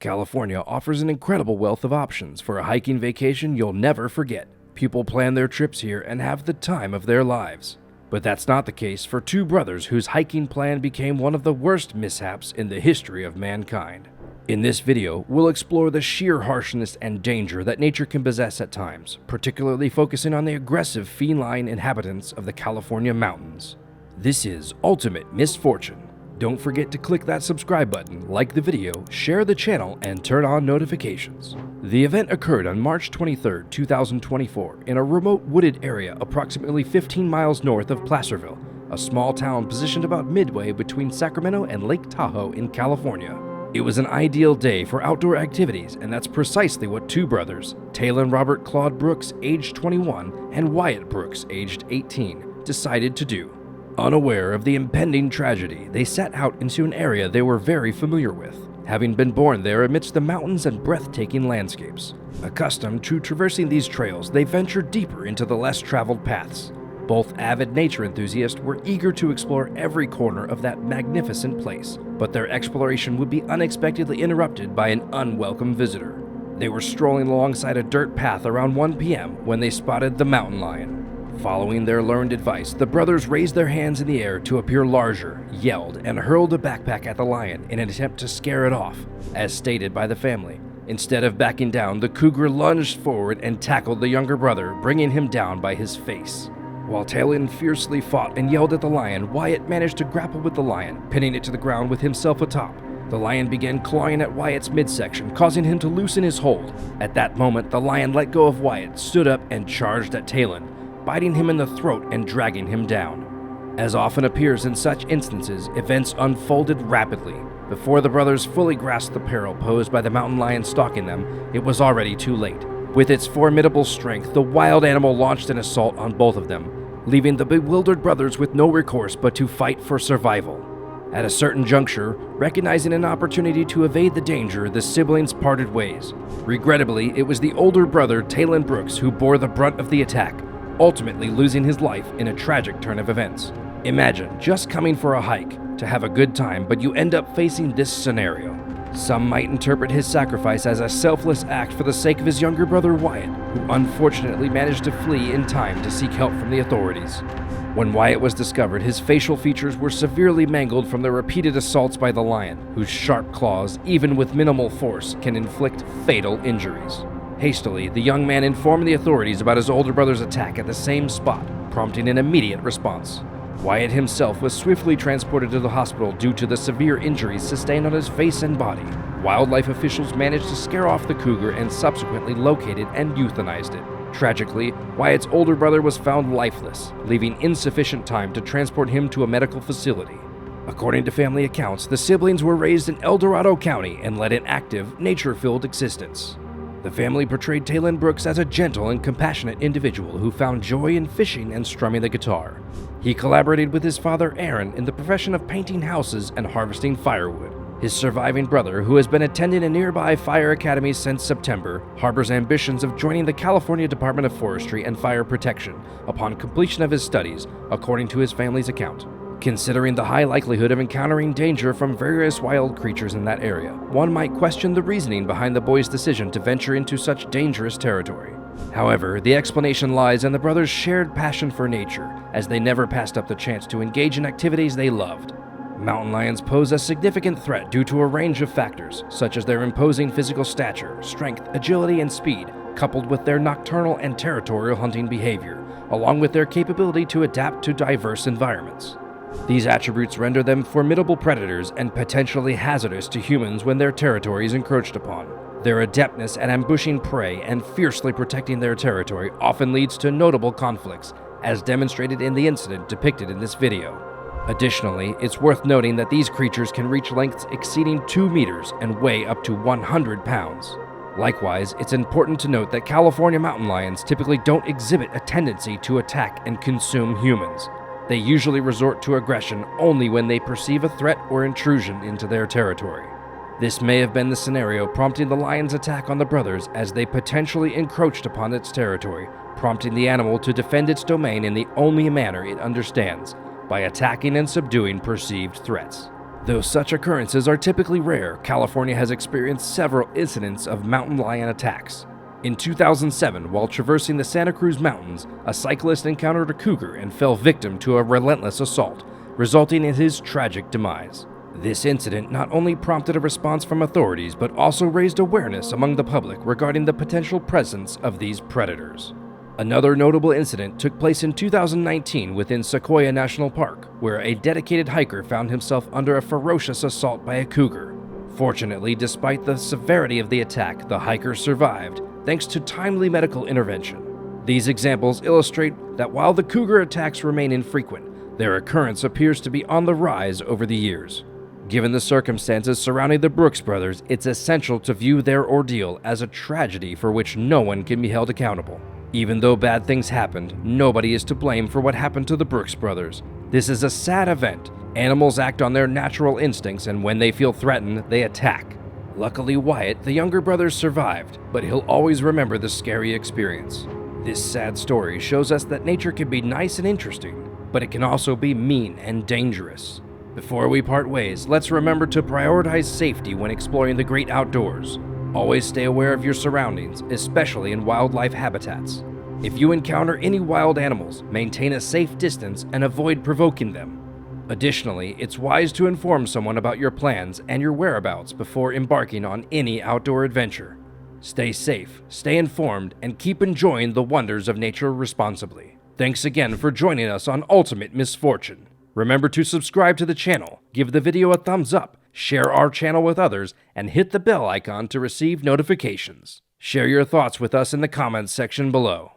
California offers an incredible wealth of options for a hiking vacation you'll never forget. People plan their trips here and have the time of their lives. But that's not the case for two brothers whose hiking plan became one of the worst mishaps in the history of mankind. In this video, we'll explore the sheer harshness and danger that nature can possess at times, particularly focusing on the aggressive feline inhabitants of the California mountains. This is Ultimate Misfortune. Don't forget to click that subscribe button, like the video, share the channel, and turn on notifications. The event occurred on March 23, 2024, in a remote wooded area approximately 15 miles north of Placerville, a small town positioned about midway between Sacramento and Lake Tahoe in California. It was an ideal day for outdoor activities, and that's precisely what two brothers, Taylen Robert Claude Brooks, aged 21, and Wyatt Brooks, aged 18, decided to do. Unaware of the impending tragedy, they set out into an area they were very familiar with, having been born there amidst the mountains and breathtaking landscapes. Accustomed to traversing these trails, they ventured deeper into the less traveled paths. Both avid nature enthusiasts were eager to explore every corner of that magnificent place, but their exploration would be unexpectedly interrupted by an unwelcome visitor. They were strolling alongside a dirt path around 1 p.m. when they spotted the mountain lion. Following their learned advice, the brothers raised their hands in the air to appear larger, yelled, and hurled a backpack at the lion in an attempt to scare it off, as stated by the family. Instead of backing down, the cougar lunged forward and tackled the younger brother, bringing him down by his face. While Taylen fiercely fought and yelled at the lion, Wyatt managed to grapple with the lion, pinning it to the ground with himself atop. The lion began clawing at Wyatt's midsection, causing him to loosen his hold. At that moment, the lion let go of Wyatt, stood up, and charged at Taylen, biting him in the throat and dragging him down. As often appears in such instances, events unfolded rapidly. Before the brothers fully grasped the peril posed by the mountain lion stalking them, it was already too late. With its formidable strength, the wild animal launched an assault on both of them, leaving the bewildered brothers with no recourse but to fight for survival. At a certain juncture, recognizing an opportunity to evade the danger, the siblings parted ways. Regrettably, it was the older brother, Taylen Brooks, who bore the brunt of the attack, ultimately losing his life in a tragic turn of events. Imagine just coming for a hike to have a good time, but you end up facing this scenario. Some might interpret his sacrifice as a selfless act for the sake of his younger brother Wyatt, who unfortunately managed to flee in time to seek help from the authorities. When Wyatt was discovered, his facial features were severely mangled from the repeated assaults by the lion, whose sharp claws, even with minimal force, can inflict fatal injuries. Hastily, the young man informed the authorities about his older brother's attack at the same spot, prompting an immediate response. Wyatt himself was swiftly transported to the hospital due to the severe injuries sustained on his face and body. Wildlife officials managed to scare off the cougar and subsequently located and euthanized it. Tragically, Wyatt's older brother was found lifeless, leaving insufficient time to transport him to a medical facility. According to family accounts, the siblings were raised in El Dorado County and led an active, nature-filled existence. The family portrayed Taylen Brooks as a gentle and compassionate individual who found joy in fishing and strumming the guitar. He collaborated with his father Aaron in the profession of painting houses and harvesting firewood. His surviving brother, who has been attending a nearby fire academy since September, harbors ambitions of joining the California Department of Forestry and Fire Protection upon completion of his studies, according to his family's account. Considering the high likelihood of encountering danger from various wild creatures in that area, one might question the reasoning behind the boy's decision to venture into such dangerous territory. However, the explanation lies in the brothers' shared passion for nature, as they never passed up the chance to engage in activities they loved. Mountain lions pose a significant threat due to a range of factors, such as their imposing physical stature, strength, agility, and speed, coupled with their nocturnal and territorial hunting behavior, along with their capability to adapt to diverse environments. These attributes render them formidable predators and potentially hazardous to humans when their territory is encroached upon. Their adeptness at ambushing prey and fiercely protecting their territory often leads to notable conflicts, as demonstrated in the incident depicted in this video. Additionally, it's worth noting that these creatures can reach lengths exceeding 2 meters and weigh up to 100 pounds. Likewise, it's important to note that California mountain lions typically don't exhibit a tendency to attack and consume humans. They usually resort to aggression only when they perceive a threat or intrusion into their territory. This may have been the scenario prompting the lion's attack on the brothers, as they potentially encroached upon its territory, prompting the animal to defend its domain in the only manner it understands, by attacking and subduing perceived threats. Though such occurrences are typically rare, California has experienced several incidents of mountain lion attacks. In 2007, while traversing the Santa Cruz Mountains, a cyclist encountered a cougar and fell victim to a relentless assault, resulting in his tragic demise. This incident not only prompted a response from authorities, but also raised awareness among the public regarding the potential presence of these predators. Another notable incident took place in 2019 within Sequoia National Park, where a dedicated hiker found himself under a ferocious assault by a cougar. Fortunately, despite the severity of the attack, the hiker survived, thanks to timely medical intervention. These examples illustrate that while the cougar attacks remain infrequent, their occurrence appears to be on the rise over the years. Given the circumstances surrounding the Brooks brothers, it's essential to view their ordeal as a tragedy for which no one can be held accountable. Even though bad things happened, nobody is to blame for what happened to the Brooks brothers. This is a sad event. Animals act on their natural instincts, and when they feel threatened, they attack. Luckily, Wyatt, the younger brother, survived, but he'll always remember the scary experience. This sad story shows us that nature can be nice and interesting, but it can also be mean and dangerous. Before we part ways, let's remember to prioritize safety when exploring the great outdoors. Always stay aware of your surroundings, especially in wildlife habitats. If you encounter any wild animals, maintain a safe distance and avoid provoking them. Additionally, it's wise to inform someone about your plans and your whereabouts before embarking on any outdoor adventure. Stay safe, stay informed, and keep enjoying the wonders of nature responsibly. Thanks again for joining us on Ultimate Misfortune. Remember to subscribe to the channel, give the video a thumbs up, share our channel with others, and hit the bell icon to receive notifications. Share your thoughts with us in the comments section below.